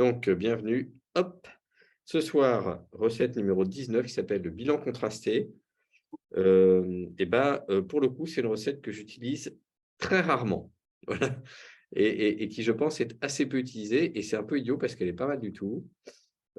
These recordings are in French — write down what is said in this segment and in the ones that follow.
Donc, bienvenue. Hop, ce soir, recette numéro 19 qui s'appelle le bilan contrasté. Pour le coup, c'est une recette que j'utilise très rarement. Voilà et qui, je pense, est assez peu utilisée et c'est un peu idiot parce qu'elle est pas mal du tout.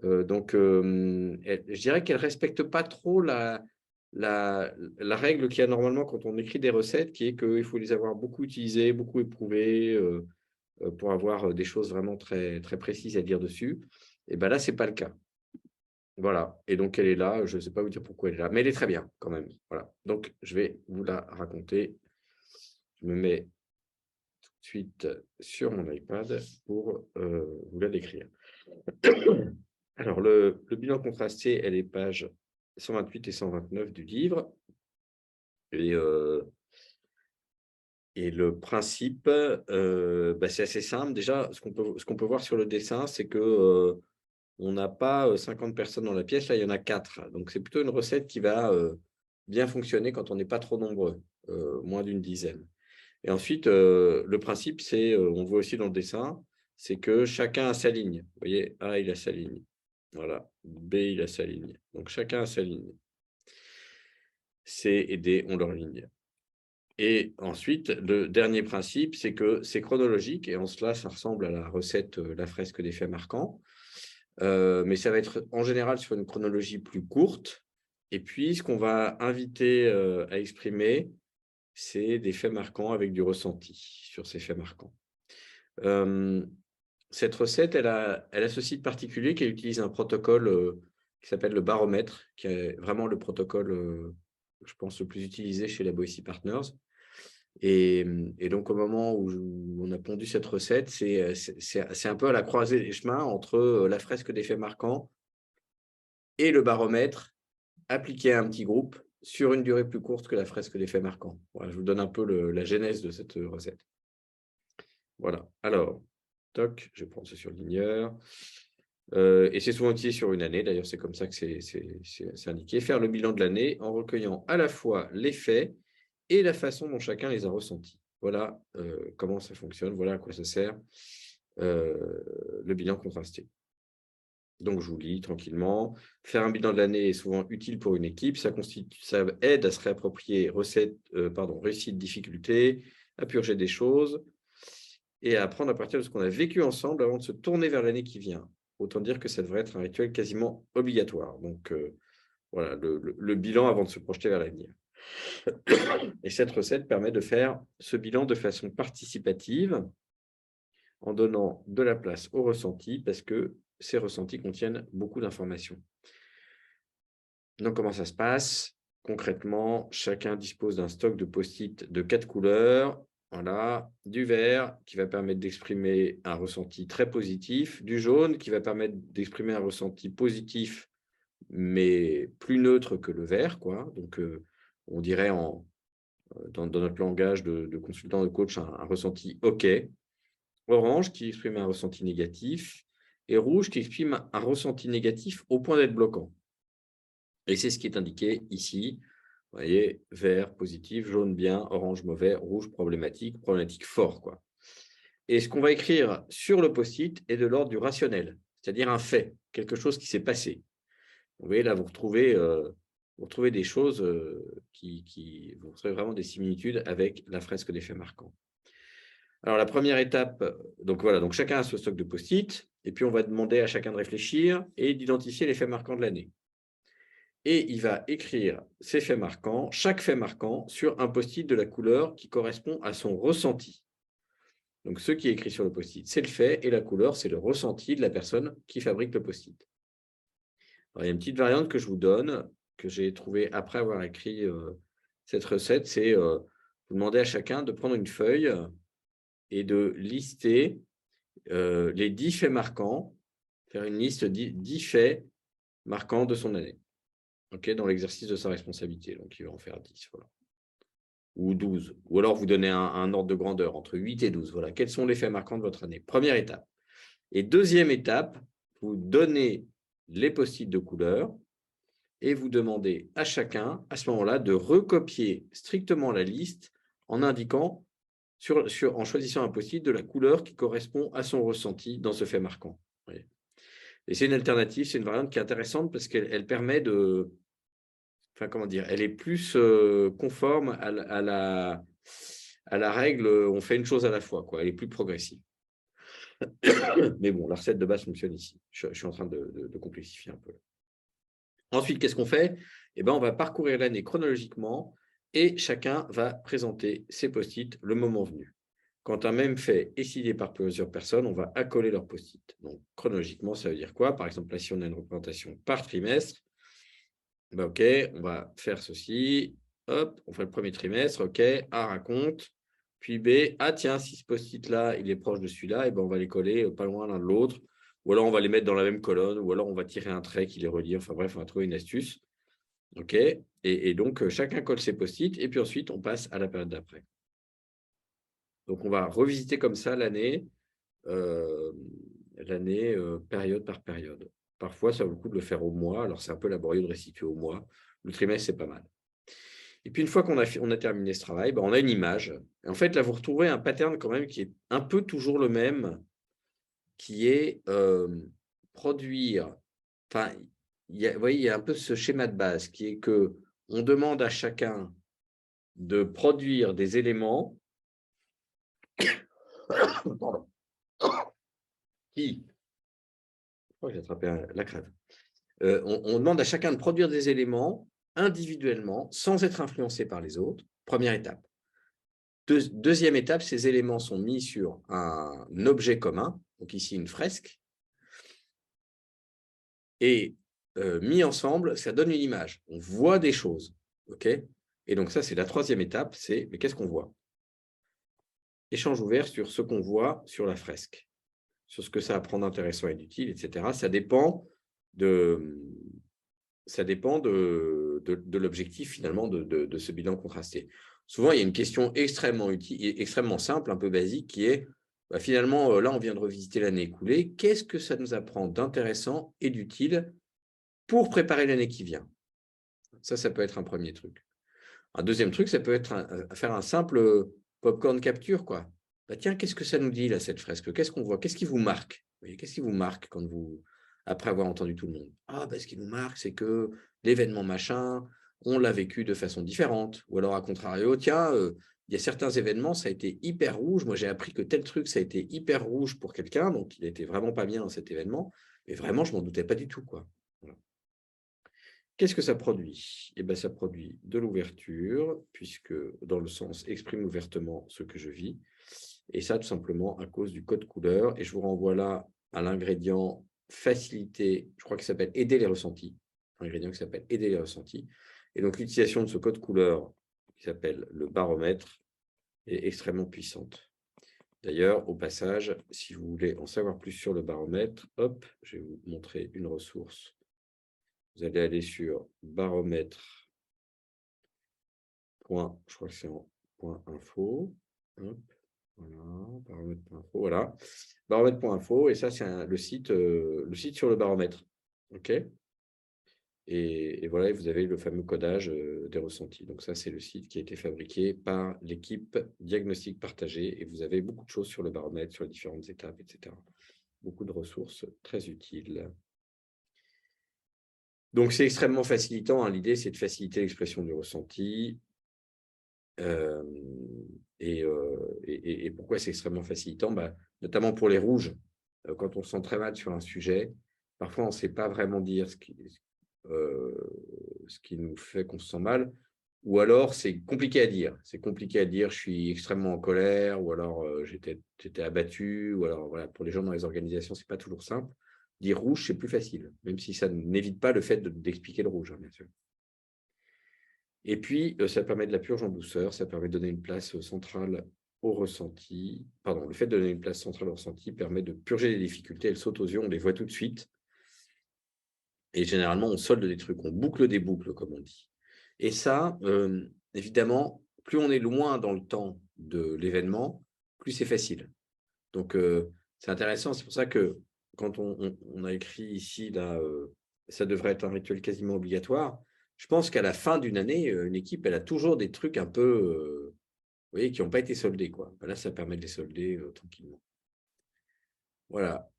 Elle je dirais qu'elle respecte pas trop la règle qu'il y a normalement quand on écrit des recettes, qui est qu'il faut les avoir beaucoup utilisées, beaucoup éprouvées, pour avoir, des choses vraiment très très précises à dire dessus. Et ben là, c'est pas le cas. Voilà, et donc elle est là, je ne sais pas vous dire pourquoi elle est là, mais elle est très bien quand même. Voilà, donc je vais vous la raconter. Je me mets tout de suite sur mon iPad pour, vous la décrire. Alors le bilan contrasté, elle est page 128 et 129 du livre et heu et le principe, c'est assez simple. Déjà, ce qu'on peut voir sur le dessin, c'est que, on n'a pas, 50 personnes dans la pièce, là, il y en a 4. Donc c'est plutôt une recette qui va, bien fonctionner quand on n'est pas trop nombreux, moins d'une dizaine. Et ensuite, le principe, c'est, on le voit aussi dans le dessin, c'est que chacun a sa ligne. Vous voyez? A, il a sa ligne. Voilà. B, il a sa ligne. Donc chacun a sa ligne. C et D ont leur ligne. Et ensuite, le dernier principe, c'est que c'est chronologique et en cela, ça ressemble à la recette, La fresque des faits marquants. Mais ça va être en général sur une chronologie plus courte et puis ce qu'on va inviter, à exprimer, c'est des faits marquants avec du ressenti sur ces faits marquants. Hem, Cette recette, elle a ce site particulier qu'elle utilise un protocole, qui s'appelle le baromètre, qui est vraiment le protocole, je pense le plus utilisé chez la Boétie Partners. Et donc au moment où on a pondu cette recette, c'est un peu à la croisée des chemins entre, la fresque des faits marquants et le baromètre appliqué à un petit groupe sur une durée plus courte que la fresque des faits marquants. Voilà, je vous donne un peu la genèse de cette, recette. Voilà, alors, toc, je vais prendre ce surligneur, et c'est souvent utilisé sur une année, d'ailleurs, c'est comme ça que c'est indiqué. Faire le bilan de l'année en recueillant à la fois les faits et la façon dont chacun les a ressentis. Voilà, comment ça fonctionne, voilà à quoi ça sert, le bilan contrasté. Donc je vous lis tranquillement. Faire un bilan de l'année est souvent utile pour une équipe. Ça aide à se réapproprier réussite, difficulté, à purger des choses et à apprendre à partir de ce qu'on a vécu ensemble avant de se tourner vers l'année qui vient. Autant dire que ça devrait être un rituel quasiment obligatoire. Donc, voilà, le bilan avant de se projeter vers l'avenir. Et cette recette permet de faire ce bilan de façon participative, en donnant de la place aux ressentis, parce que ces ressentis contiennent beaucoup d'informations. Donc, comment ça se passe? Concrètement, chacun dispose d'un stock de post-it de 4 couleurs. Voilà, du vert qui va permettre d'exprimer un ressenti très positif, du jaune qui va permettre d'exprimer un ressenti positif, mais plus neutre que le vert, quoi. Donc, on dirait dans notre langage de consultant, de coach, un ressenti OK. Orange qui exprime un ressenti négatif et rouge qui exprime un ressenti négatif au point d'être bloquant. Et c'est ce qui est indiqué ici. Vous voyez, vert, positif, jaune, bien, orange, mauvais, rouge, problématique, problématique fort, quoi. Et ce qu'on va écrire sur le post-it est de l'ordre du rationnel, c'est-à-dire un fait, quelque chose qui s'est passé. Vous voyez, là, vous retrouvez des choses vous retrouvez vraiment des similitudes avec la fresque des faits marquants. Alors, la première étape, donc voilà, donc chacun a ce stock de post-it, et puis on va demander à chacun de réfléchir et d'identifier les faits marquants de l'année. Et il va écrire ces faits marquants, chaque fait marquant, sur un post-it de la couleur qui correspond à son ressenti. Donc, ce qui est écrit sur le post-it, c'est le fait, et la couleur, c'est le ressenti de la personne qui fabrique le post-it. Alors, il y a une petite variante que je vous donne, que j'ai trouvée après avoir écrit cette recette, c'est vous demandez à chacun de prendre une feuille et de lister les 10 faits marquants, faire une liste 10 faits marquants de son année. OK, dans l'exercice de sa responsabilité, donc il va en faire 10, voilà, ou 12, ou alors vous donnez un ordre de grandeur entre 8 et 12, voilà. Quels sont les faits marquants de votre année? Première étape. Et deuxième étape, vous donnez les post-it de couleur et vous demandez à chacun, à ce moment-là, de recopier strictement la liste en indiquant en choisissant un post-it de la couleur qui correspond à son ressenti dans ce fait marquant. Vous voyez? Et c'est une alternative, c'est une variante qui est intéressante parce qu'elle permet de… Enfin, comment dire? Elle est plus conforme à la règle, on fait une chose à la fois, quoi. Elle est plus progressive. Mais bon, la recette de base fonctionne ici. Je suis en train de complexifier un peu. Ensuite, qu'est-ce qu'on fait? Eh ben, on va parcourir l'année chronologiquement et chacun va présenter ses post-it le moment venu. Quand un même fait est signé par plusieurs personnes, on va accoler leurs post-it. Donc, chronologiquement, ça veut dire quoi? Par exemple, là, si on a une représentation par trimestre, ben, OK, on va faire ceci. Hop, on fait le premier trimestre. OK, A raconte. Puis B, ah tiens, si ce post-it-là, il est proche de celui-là, et ben on va les coller pas loin l'un de l'autre. Ou alors, on va les mettre dans la même colonne. Ou alors, on va tirer un trait qui les relie. Enfin bref, on va trouver une astuce. OK, et donc, chacun colle ses post-it. Et puis ensuite, on passe à la période d'après. Donc, on va revisiter comme ça l'année, période par période. Parfois, ça vaut le coup de le faire au mois. Alors, c'est un peu laborieux de restituer au mois. Le trimestre, c'est pas mal. Et puis, une fois qu'on a terminé ce travail, ben, on a une image. Et en fait, là, vous retrouvez un pattern quand même qui est un peu toujours le même, qui est produire. Enfin, vous voyez, il y a un peu ce schéma de base qui est que on demande à chacun de produire des éléments pardon, qui… Je crois que j'ai attrapé la crève. On demande à chacun de produire des éléments individuellement, sans être influencé par les autres. Première étape. Deuxième étape, ces éléments sont mis sur un objet commun, donc ici une fresque, et mis ensemble, ça donne une image. On voit des choses. OK? Et donc ça, c'est la troisième étape, c'est mais qu'est-ce qu'on voit? Échange ouvert sur ce qu'on voit sur la fresque, sur ce que ça apprend d'intéressant et d'utile, etc. Ça dépend de l'objectif finalement de ce bilan contrasté. Souvent, il y a une question extrêmement utile, extrêmement simple, un peu basique, qui est bah, finalement, là, on vient de revisiter l'année écoulée. Qu'est-ce que ça nous apprend d'intéressant et d'utile pour préparer l'année qui vient? Ça peut être un premier truc. Un deuxième truc, ça peut être faire un simple popcorn capture, quoi. Bah, tiens, qu'est-ce que ça nous dit, là, cette fresque? Qu'est-ce qu'on voit? Qu'est-ce qui vous marque? Qu'est-ce qui vous marque quand vous, après avoir entendu tout le monde? Ah, bah, ce qui nous marque, c'est que l'événement machin, on l'a vécu de façon différente. Ou alors, à contrario, tiens, il y a certains événements, ça a été hyper rouge. Moi, j'ai appris que tel truc, ça a été hyper rouge pour quelqu'un, donc il n'était vraiment pas bien dans cet événement. Et vraiment, je m'en doutais pas du tout, quoi. Voilà. Qu'est-ce que ça produit? Eh bien, ça produit de l'ouverture, puisque dans le sens exprime ouvertement ce que je vis. Et ça, tout simplement, à cause du code couleur. Et je vous renvoie là à l'ingrédient faciliter, je crois qu'il s'appelle aider les ressentis. Un ingrédient qui s'appelle aider les ressentis. Et donc, l'utilisation de ce code couleur, qui s'appelle le baromètre, est extrêmement puissante. D'ailleurs, au passage, si vous voulez en savoir plus sur le baromètre, hop, je vais vous montrer une ressource. Vous allez aller sur baromètre. Je crois que c'est en .info. Hop, voilà, baromètre.info, voilà. Baromètre.info, et ça, c'est le site sur le baromètre. OK? Et voilà, vous avez le fameux codage des ressentis. Donc ça, c'est le site qui a été fabriqué par l'équipe Diagnostic Partagé, et vous avez beaucoup de choses sur le baromètre, sur les différentes étapes, etc. Beaucoup de ressources très utiles. Donc, c'est extrêmement facilitant, hein. L'idée, c'est de faciliter l'expression du ressenti. Et pourquoi c'est extrêmement facilitant? Bah, notamment pour les rouges, quand on se sent très mal sur un sujet, parfois on ne sait pas vraiment dire ce qui nous fait qu'on se sent mal, ou alors c'est compliqué à dire. C'est compliqué à dire, je suis extrêmement en colère, ou alors j'étais abattu, ou alors voilà, pour les gens dans les organisations, c'est pas toujours simple. Dire rouge, c'est plus facile, même si ça n'évite pas le fait d'expliquer le rouge, hein, bien sûr. Et puis, ça permet de la purge en douceur, ça permet de donner une place centrale au ressenti. Pardon, le fait de donner une place centrale au ressenti permet de purger les difficultés. Elles sautent aux yeux, on les voit tout de suite. Et généralement, on solde des trucs, on boucle des boucles, comme on dit. Et ça, évidemment, plus on est loin dans le temps de l'événement, plus c'est facile. Donc, c'est intéressant. C'est pour ça que quand on a écrit ici, là, ça devrait être un rituel quasiment obligatoire. Je pense qu'à la fin d'une année, une équipe, elle a toujours des trucs un peu, vous voyez, qui n'ont pas été soldés, quoi. Ben là, ça permet de les solder tranquillement. Voilà.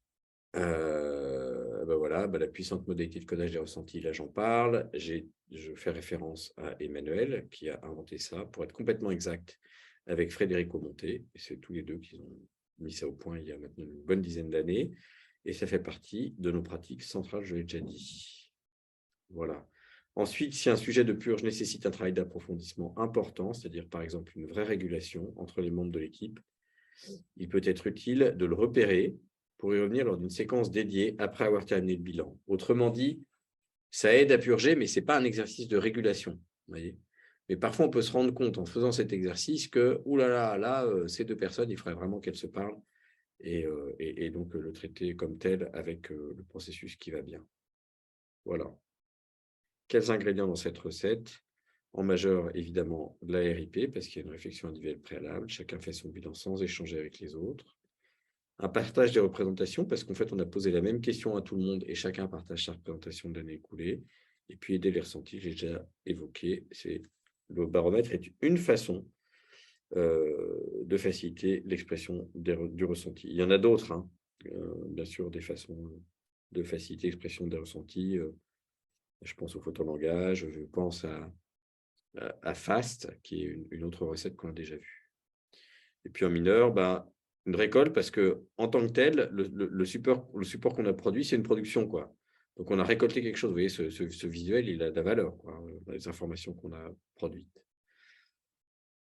Ben voilà. voilà, la puissante modalité de codage des ressentis, là j'en parle. Je fais référence à Emmanuel qui a inventé ça, pour être complètement exact, avec Frédéric Aumonté. Et c'est tous les deux qui ont mis ça au point il y a maintenant une bonne dizaine d'années. Et ça fait partie de nos pratiques centrales, je l'ai déjà dit. Voilà. Ensuite, si un sujet de purge nécessite un travail d'approfondissement important, c'est-à-dire par exemple une vraie régulation entre les membres de l'équipe, il peut être utile de le repérer pour y revenir lors d'une séquence dédiée après avoir terminé le bilan. Autrement dit, ça aide à purger, mais ce n'est pas un exercice de régulation. Vous voyez, mais parfois, on peut se rendre compte en faisant cet exercice que, là, ces deux personnes, il faudrait vraiment qu'elles se parlent et donc le traiter comme tel avec le processus qui va bien. Voilà. Quels ingrédients dans cette recette? En majeur, évidemment, de la RIP, parce qu'il y a une réflexion individuelle préalable. Chacun fait son bilan sans échanger avec les autres. Un partage des représentations, parce qu'en fait, on a posé la même question à tout le monde et chacun partage sa représentation de l'année écoulée. Et puis, aider les ressentis, j'ai déjà évoqué. Le baromètre est une façon de faciliter l'expression du ressenti. Il y en a d'autres, hein. Bien sûr, des façons de faciliter l'expression des ressentis. Je pense au photolangage, je pense à FAST, qui est une autre recette qu'on a déjà vue. Et puis en mineur, une récolte, parce qu'en tant que tel, le support qu'on a produit, c'est une production, quoi. Donc on a récolté quelque chose. Vous voyez, ce visuel, il a de la valeur, quoi, dans les informations qu'on a produites.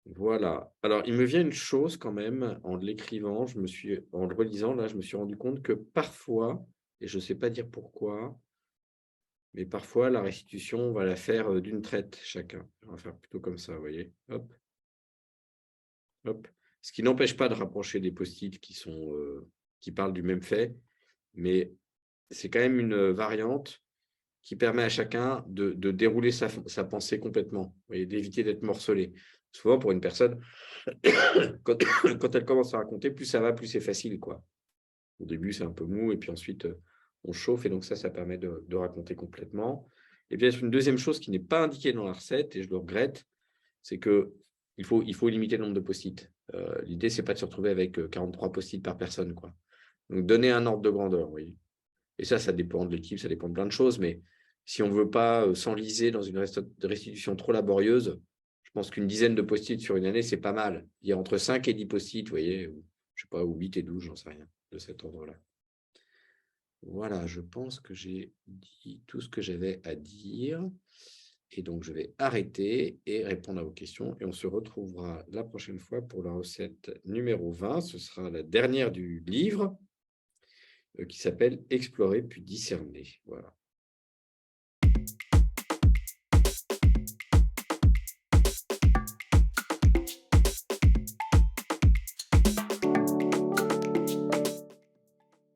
Voilà. Alors, il me vient une chose quand même, en l'écrivant, en le relisant, là, je me suis rendu compte que parfois, et je ne sais pas dire pourquoi, mais parfois, la restitution, on va la faire d'une traite chacun. On va faire plutôt comme ça, vous voyez. Hop, hop. Ce qui n'empêche pas de rapprocher des post-it qui parlent du même fait, mais c'est quand même une variante qui permet à chacun de dérouler sa pensée complètement, et d'éviter d'être morcelé. Souvent, pour une personne, quand elle commence à raconter, plus ça va, plus c'est facile, quoi. Au début, c'est un peu mou, et puis ensuite, on chauffe, et donc ça permet de raconter complètement. Et bien, une deuxième chose qui n'est pas indiquée dans la recette, et je le regrette, c'est qu'il faut limiter le nombre de post-it. L'idée, c'est pas de se retrouver avec 43 post-it par personne, quoi. Donc, donner un ordre de grandeur, oui. Et ça dépend de l'équipe, ça dépend de plein de choses, mais si on ne veut pas s'enliser dans une restitution trop laborieuse, je pense qu'une dizaine de post-it sur une année, c'est pas mal. Il y a entre 5 et 10 post-it, vous voyez, je sais pas, ou 8 et 12, j'en sais rien, de cet ordre-là. Voilà, je pense que j'ai dit tout ce que j'avais à dire. Et donc, je vais arrêter et répondre à vos questions. Et on se retrouvera la prochaine fois pour la recette numéro 20. Ce sera la dernière du livre qui s'appelle « Explorer puis discerner ». Voilà.